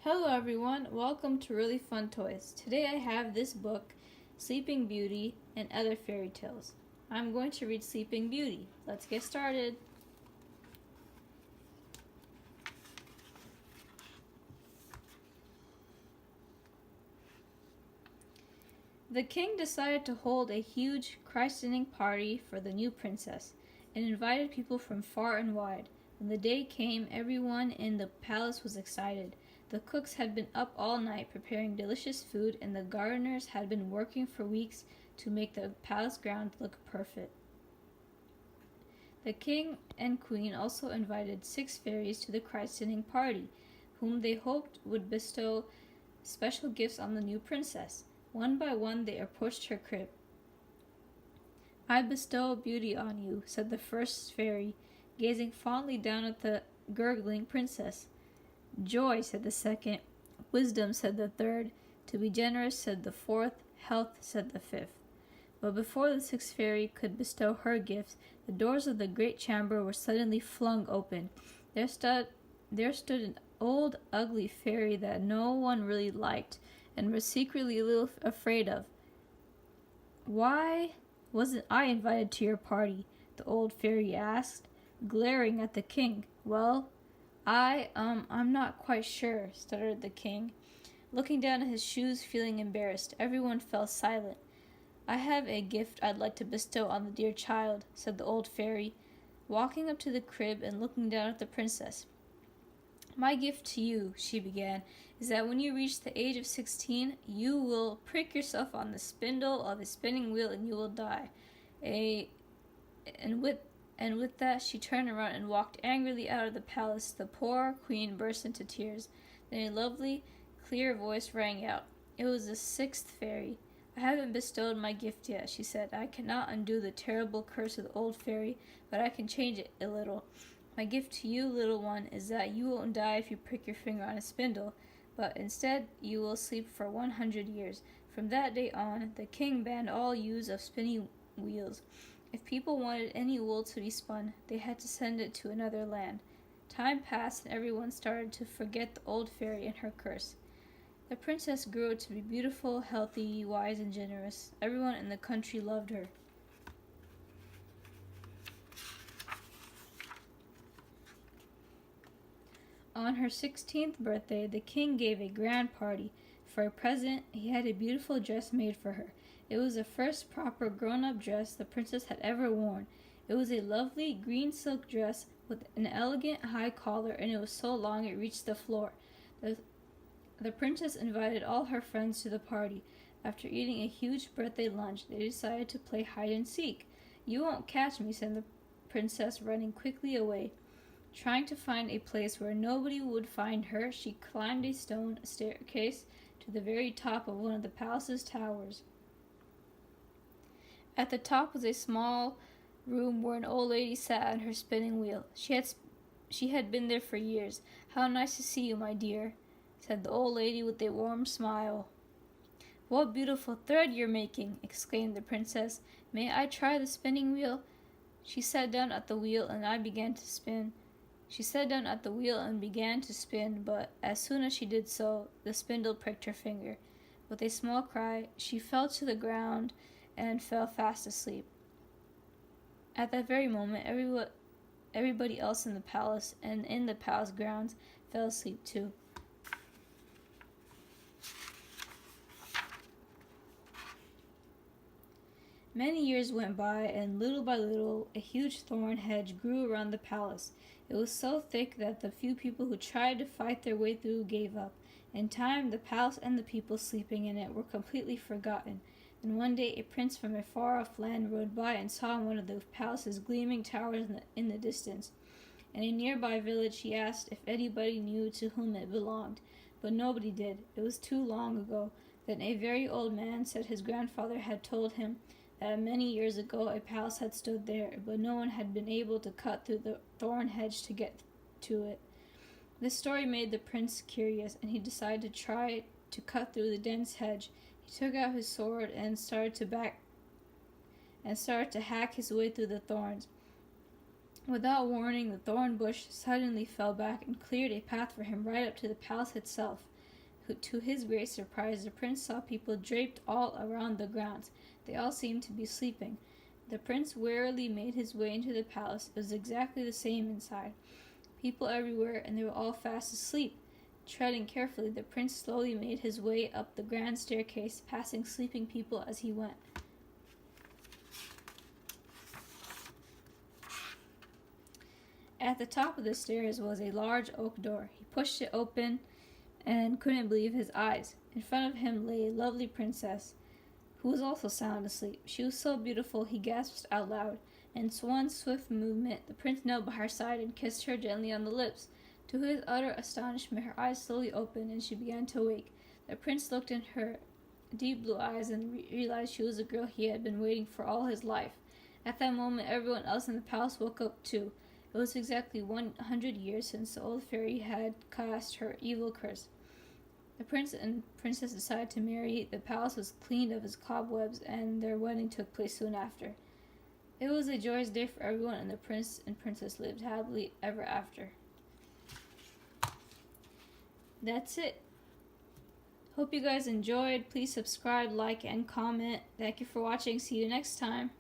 Hello everyone, welcome to Really Fun Toys. Today I have this book, Sleeping Beauty and Other Fairy Tales. I'm going to read Sleeping Beauty. Let's get started. The king decided to hold a huge christening party for the new princess and invited people from far and wide. When the day came, everyone in the palace was excited. The cooks had been up all night preparing delicious food, and the gardeners had been working for weeks to make the palace grounds look perfect. The king and queen also invited 6 fairies to the christening party, whom they hoped would bestow special gifts on the new princess. One by one they approached her crib. "I bestow beauty on you," said the first fairy, gazing fondly down at the gurgling princess. "Joy," said the second. "Wisdom," said the third. "To be generous," said the fourth. "Health," said the fifth. But before the sixth fairy could bestow her gifts, the doors of the great chamber were suddenly flung open. There stood an old, ugly fairy that no one really liked and was secretly a little afraid of. "Why wasn't I invited to your party?" the old fairy asked, glaring at the king. "Well, I'm not quite sure," stuttered the king, looking down at his shoes, feeling embarrassed. Everyone fell silent. "I have a gift I'd like to bestow on the dear child," said the old fairy, walking up to the crib and looking down at the princess. "My gift to you," she began, "is that when you reach the age of 16, you will prick yourself on the spindle of a spinning wheel and you will die. And with that, she turned around and walked angrily out of the palace. The poor queen burst into tears. Then a lovely, clear voice rang out. It was the sixth fairy. "I haven't bestowed my gift yet," she said. "I cannot undo the terrible curse of the old fairy, but I can change it a little. My gift to you, little one, is that you won't die if you prick your finger on a spindle, but instead you will sleep for 100 years. From that day on, the king banned all use of spinning wheels. If people wanted any wool to be spun, they had to send it to another land." Time passed and everyone started to forget the old fairy and her curse. The princess grew to be beautiful, healthy, wise, and generous. Everyone in the country loved her. On her 16th birthday, the king gave a grand party. For a present, he had a beautiful dress made for her. It was the first proper grown-up dress the princess had ever worn. It was a lovely green silk dress with an elegant high collar, and it was so long it reached the floor. The princess invited all her friends to the party. After eating a huge birthday lunch, they decided to play hide and seek. "You won't catch me," said the princess, running quickly away. Trying to find a place where nobody would find her, she climbed a stone staircase to the very top of one of the palace's towers. At the top was a small room where an old lady sat on her spinning wheel. She had been there for years. "How nice to see you, my dear," said the old lady with a warm smile. "What beautiful thread you're making!" exclaimed the princess. "May I try the spinning wheel?" She sat down at the wheel and began to spin, but as soon as she did so, the spindle pricked her finger. With a small cry, she fell to the ground and fell fast asleep. At that very moment, everybody else in the palace and in the palace grounds fell asleep too. Many years went by, and little by little, a huge thorn hedge grew around the palace. It was so thick that the few people who tried to fight their way through gave up. In time, the palace and the people sleeping in it were completely forgotten. And one day, a prince from a far-off land rode by and saw one of the palace's gleaming towers in the distance. In a nearby village, he asked if anybody knew to whom it belonged, but nobody did. It was too long ago. Then a very old man said his grandfather had told him that many years ago a palace had stood there, but no one had been able to cut through the thorn hedge to get to it. This story made the prince curious, and he decided to try to cut through the dense hedge. He took out his sword and started to hack his way through the thorns. Without warning, the thorn bush suddenly fell back and cleared a path for him right up to the palace itself. To his great surprise, the prince saw people draped all around the grounds. They all seemed to be sleeping. The prince warily made his way into the palace. It was exactly the same inside. People everywhere, and they were all fast asleep. Treading carefully, the prince slowly made his way up the grand staircase, passing sleeping people as he went. At the top of the stairs was a large oak door. He pushed it open and couldn't believe his eyes. In front of him lay a lovely princess, who was also sound asleep. She was so beautiful he gasped out loud. In one swift movement, the prince knelt by her side and kissed her gently on the lips. To his utter astonishment, her eyes slowly opened and she began to wake. The prince looked in her deep blue eyes and realized she was the girl he had been waiting for all his life. At that moment, everyone else in the palace woke up too. It was exactly 100 years since the old fairy had cast her evil curse. The prince and princess decided to marry. The palace was cleaned of its cobwebs, and their wedding took place soon after. It was a joyous day for everyone, and the prince and princess lived happily ever after. That's it. Hope you guys enjoyed. Please subscribe, like, and comment. Thank you for watching. See you next time.